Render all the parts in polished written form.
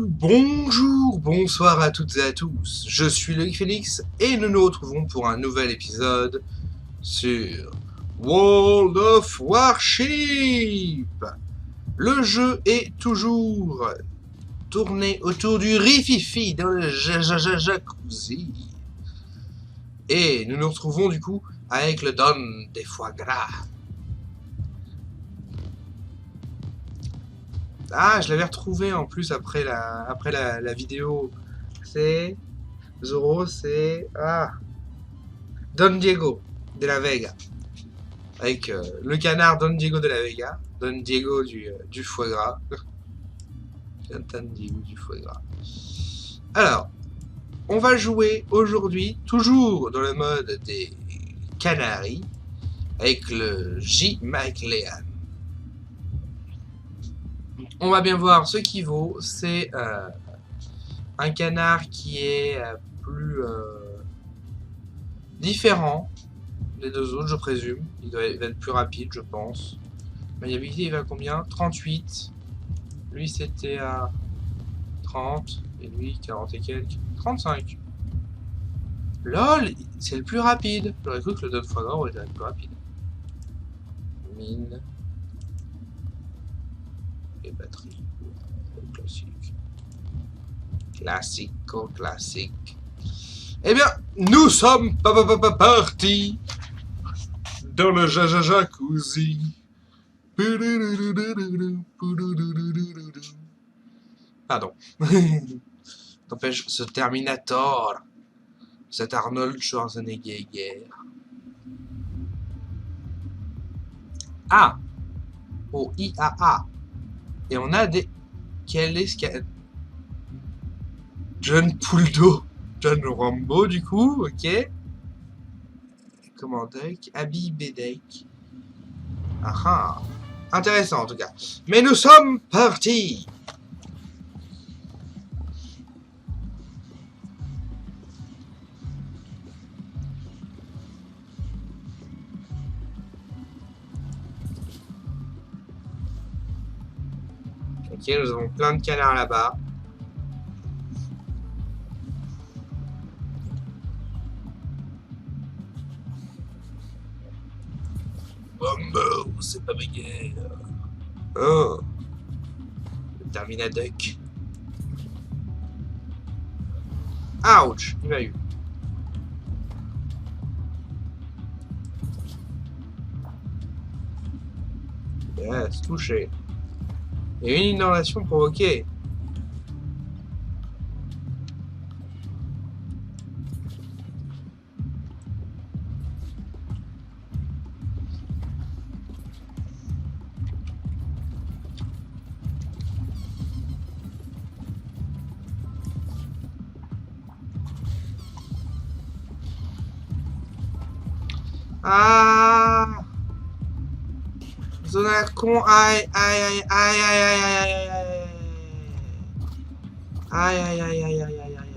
Bonjour, bonsoir à toutes et à tous. Je suis Loïc Félix et nous nous retrouvons pour un nouvel épisode sur World of Warship. Le jeu est toujours tourné autour du rififi dans le jacuzzi. Et nous nous retrouvons du coup avec le don des foie gras. Ah, je l'avais retrouvé en plus après la vidéo. C'est Zoro, c'est Don Diego de la Vega. Avec le canard Don Diego de la Vega. Don Diego du foie gras. Don Diego du foie gras. Alors, on va jouer aujourd'hui, toujours dans le mode des Canaries, avec le J. McLean. On va bien voir ce qu'il vaut. C'est un canard qui est plus différent des deux autres, je présume. Il va être plus rapide, je pense. Maniabilité, il va à combien? 38. Lui, c'était à 30. Et lui, 40 et quelques. 35. LOL, c'est le plus rapide. J'aurais cru que le Don Foie Gras aurait été le plus rapide. Mine. Et batterie. Classique. Classico, classique. Eh bien, nous sommes partis dans le jacuzzi. Pardon. N'empêche, ce Terminator, cet Arnold Schwarzenegger. Ah, oh, IAA. Et on a des... Quel est ce qu'il y a? John Pouldo. John Rambo, du coup, ok. Comment deck? Abby Bedek. Ah, intéressant en tout cas. Mais nous sommes partis. Ok, nous avons plein de canards là-bas. Bombo, c'est pas ma guerre. Oh, le Terminaduck. Ouch, il m'a eu. Yes, touché. Et une inondation provoquée. Ah, zone à con, aïe, aïe, aïe, aïe, aïe, aïe, aïe, aïe, aïe. Aïe, aïe, aïe, aïe, aïe, aïe, aïe.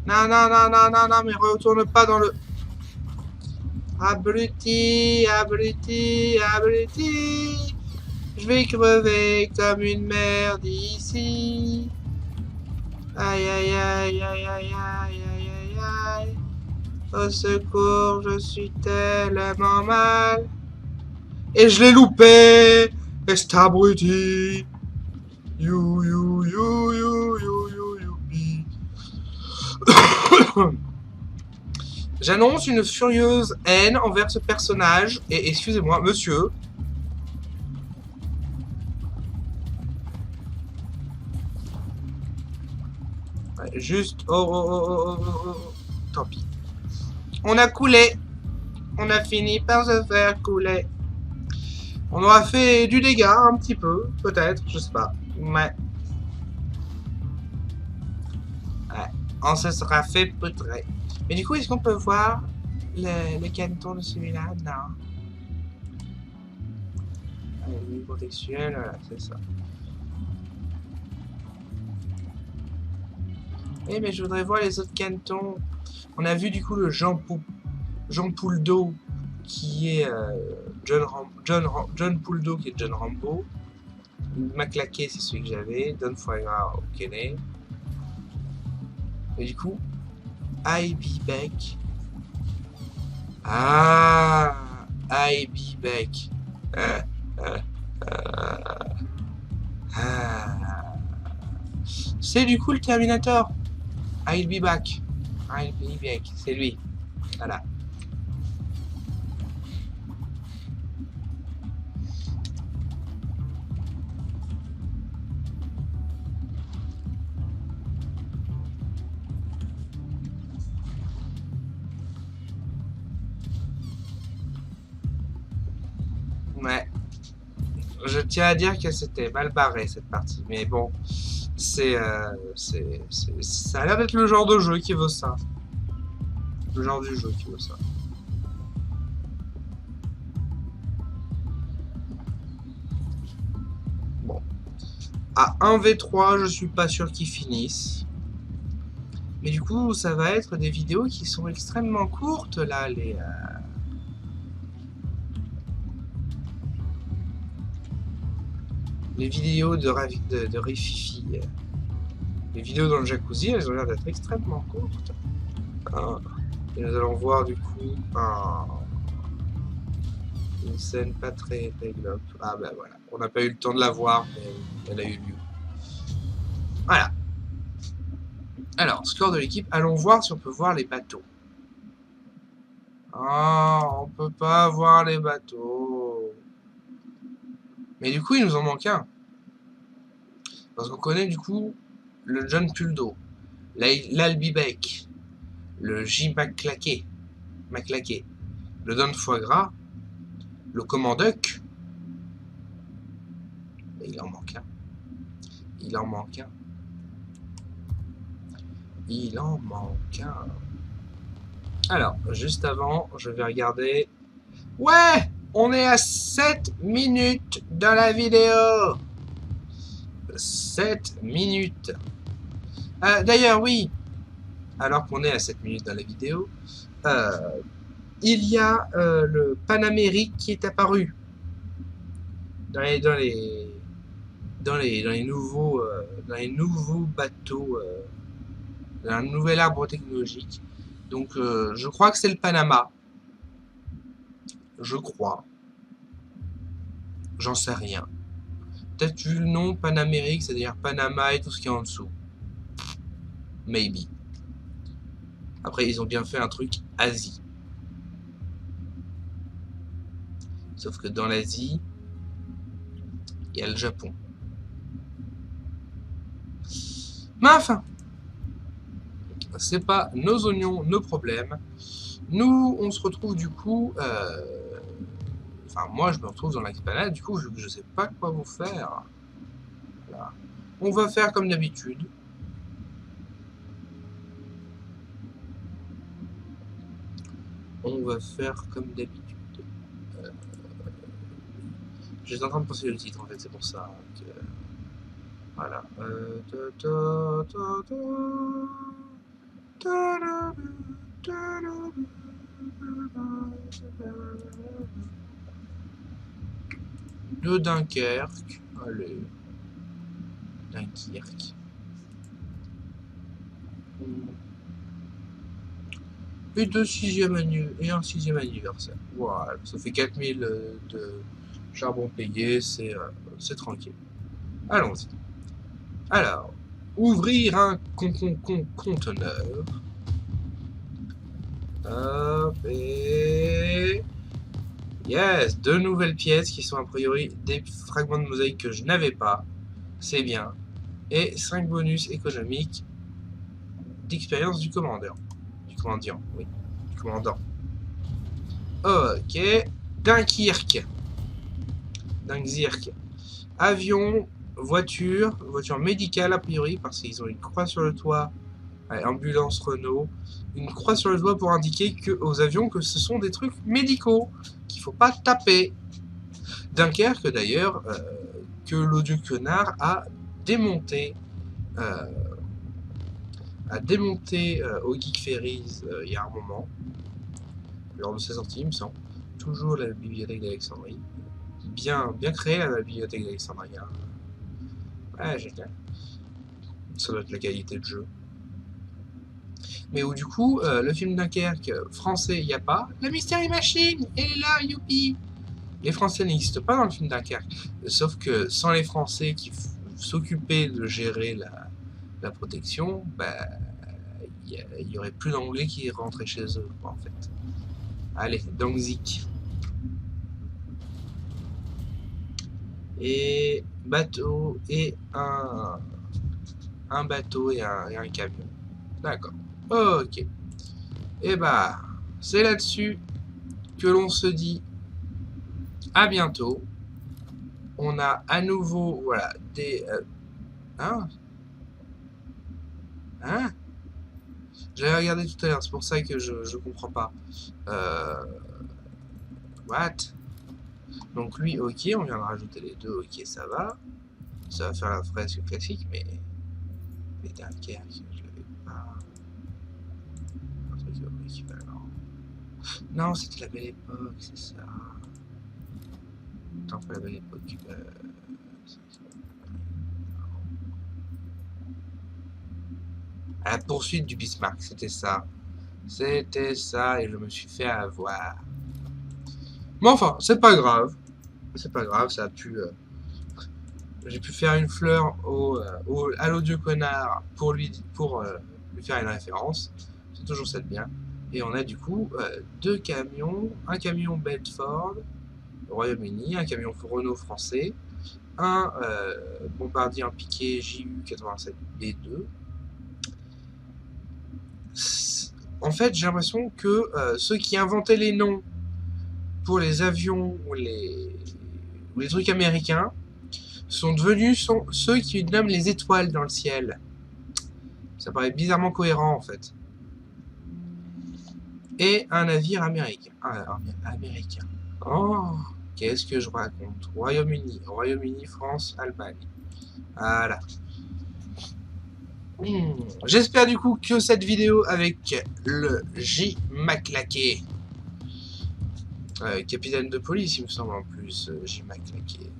Non, non, non, non, non, non, mais retourne pas dans le... Abruti, abruti, abruti. Je vais crever comme une merde ici. Aïe, aïe, aïe, aïe, aïe, aïe, aïe, aïe, aïe. Au secours, je suis tellement mal. Et je l'ai loupé. Et c'est abruti. You, you, you, you, you, you, youpi. J'annonce une furieuse haine envers ce personnage. Et excusez-moi, monsieur. Ouais, juste... Oh, oh, oh, oh, oh, oh. Tant pis. On a coulé. On a fini par se faire couler. On aura fait du dégât un petit peu, peut-être, je sais pas. Ouais. Ouais. On se sera fait poutrer. Mais du coup, est-ce qu'on peut voir le caneton de celui-là? Non. Allez, contextuel, voilà, c'est ça. Eh, mais je voudrais voir les autres canetons. On a vu du coup le Jean Pouldo qui est John Pouldo qui est John Rambo. Maclaqué, c'est celui que j'avais. Don Foie Gras, ok. Et du coup, I be back. Ah, I be back. Ah, ah, ah, ah. C'est du coup le Terminator. I'll be back. I'll be back. C'est lui. Voilà. Ouais. Je tiens à dire que c'était mal barré cette partie. Mais bon, ça a l'air d'être le genre de jeu qui veut ça. Le genre du jeu qui veut ça. Bon. À 1v3, je suis pas sûr qu'ils finissent. Mais du coup, ça va être des vidéos qui sont extrêmement courtes, là, les vidéos de Rififi. Les vidéos dans le jacuzzi, elles ont l'air d'être extrêmement courtes. Et nous allons voir, du coup, une scène pas très globe. Ah ben voilà, on n'a pas eu le temps de la voir, mais elle a eu lieu. Voilà. Alors, score de l'équipe, allons voir si on peut voir les bateaux. Ah, on peut pas voir les bateaux. Mais du coup, il nous en manque un. Parce qu'on connaît du coup le John Puldo, l'Albi Beck, le J. McClaquet, le Don Foie Gras, le Commanduc. Et il en manque un. Il en manque un. Il en manque un. Alors, juste avant, je vais regarder. Ouais! On est à 7 minutes dans la vidéo! 7 minutes. D'ailleurs, oui, alors qu'on est à 7 minutes dans la vidéo, il y a le Panamérique qui est apparu dans les nouveaux bateaux, dans un nouvel arbre technologique. Donc, je crois que c'est le Panama. Je crois. J'en sais rien. Peut-être vu le nom Panamérique, c'est-à-dire Panama et tout ce qui est en dessous. Maybe. Après, ils ont bien fait un truc Asie. Sauf que dans l'Asie, il y a le Japon. Mais enfin, c'est pas nos oignons, nos problèmes. Nous, on se retrouve du coup... Enfin, moi, je me retrouve dans l'esplanade, du coup, je sais pas quoi vous faire. Voilà. On va faire comme d'habitude. On va faire comme d'habitude. J'étais en train de penser le titre, en fait, c'est pour ça que... Voilà. De Dunkerque. Allez. Dunkerque. Et un sixième anniversaire. Voilà, ça fait 4000 de charbon payé, c'est tranquille. Allons-y. Alors, ouvrir un conteneur. Hop, et... Yes, 2 nouvelles pièces qui sont a priori des fragments de mosaïque que je n'avais pas. C'est bien. Et 5 bonus économiques d'expérience du commandant. Du commandant, oui. Du commandant. Ok. Dunkerque. Avion, voiture médicale a priori, parce qu'ils ont une croix sur le toit. Ouais, ambulance Renault. Une croix sur le toit pour indiquer aux avions que ce sont des trucs médicaux, qu'il faut pas taper. Dunkerque d'ailleurs, que l'audio Quenard a démonté. Au Geek Ferries il y a un moment, lors de sa sortie, il me semble. Toujours la bibliothèque d'Alexandrie. Bien créée la bibliothèque d'Alexandrie. Ouais, génial. Ça doit être la qualité de jeu. Mais où du coup, le film Dunkerque français, il n'y a pas. La Mystery Machine, elle est là, youpi. Les Français n'existent pas dans le film Dunkerque. Sauf que sans les Français qui s'occupaient de gérer la protection, bah, il y aurait plus d'Anglais qui rentraient chez eux, quoi, en fait. Allez, Danzig. Et bateau et un bateau et un camion. D'accord. Ok. Et bah, c'est là-dessus que l'on se dit à bientôt. On a à nouveau, voilà, des... hein? Hein? J'avais regardé tout à l'heure, c'est pour ça que je comprends pas. Euh... What? Donc lui, ok, on vient de rajouter les deux, ok, ça va. Ça va faire la fresque classique, mais... Mais Dunkerque, je l'avais pas... Un truc équivalent. Non, c'était la belle époque, c'est ça. Tant que la belle époque... À la poursuite du Bismarck, c'était ça. C'était ça, et je me suis fait avoir. Mais enfin, c'est pas grave. C'est pas grave, ça a pu... j'ai pu faire une fleur à l'odieux connard pour lui faire une référence. C'est toujours ça de bien. Et on a du coup deux camions. Un camion Bedford, au Royaume-Uni, un camion Renault français, un bombardier en piqué JU-87B2. En fait, j'ai l'impression que ceux qui inventaient les noms pour les avions ou les trucs américains sont devenus ceux qui nomment les étoiles dans le ciel. Ça paraît bizarrement cohérent en fait. Et un navire américain. Américain. Oh, qu'est-ce que je raconte? Royaume-Uni, Royaume-Uni, France, Allemagne. Voilà. J'espère du coup que cette vidéo avec le J. Maclaqué, capitaine de police il me semble en plus, J. Maclaqué.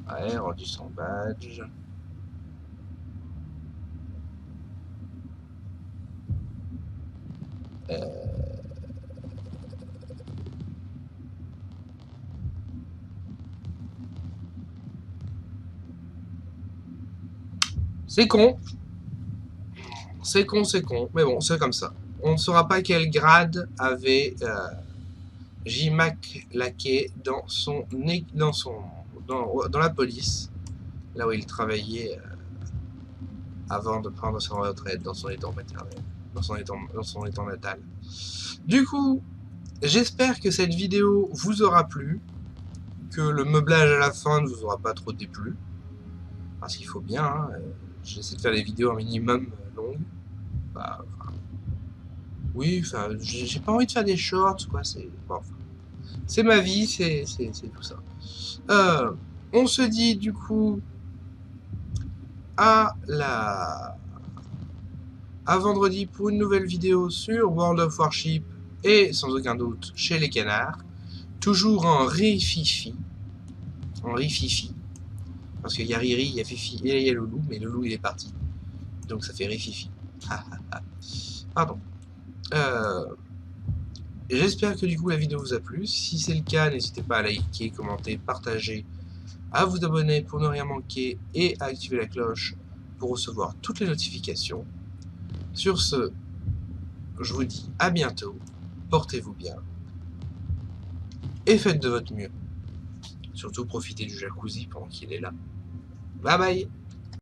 Ouais, rendu son badge. C'est con. C'est con, c'est con. Mais bon, c'est comme ça. On ne saura pas quel grade avait J. Maclaqué dans la police, là où il travaillait avant de prendre sa retraite dans son étang maternel, dans son étang natal. Du coup, j'espère que cette vidéo vous aura plu, que le meublage à la fin ne vous aura pas trop déplu, parce qu'il faut bien, hein, j'essaie de faire des vidéos un minimum longues. Bah, enfin, oui, enfin, j'ai pas envie de faire des shorts, quoi, c'est bon, enfin, c'est ma vie, c'est tout ça. On se dit du coup à vendredi pour une nouvelle vidéo sur World of Warship et sans aucun doute chez les canards. Toujours en rififi. En rififi. Parce qu'il y a Riri, il y a Fifi et il y a Loulou, mais Loulou il est parti. Donc ça fait rififi. Pardon. J'espère que du coup la vidéo vous a plu. Si c'est le cas, n'hésitez pas à liker, commenter, partager, à vous abonner pour ne rien manquer et à activer la cloche pour recevoir toutes les notifications. Sur ce, je vous dis à bientôt, portez-vous bien et faites de votre mieux. Surtout profitez du jacuzzi pendant qu'il est là. Bye bye.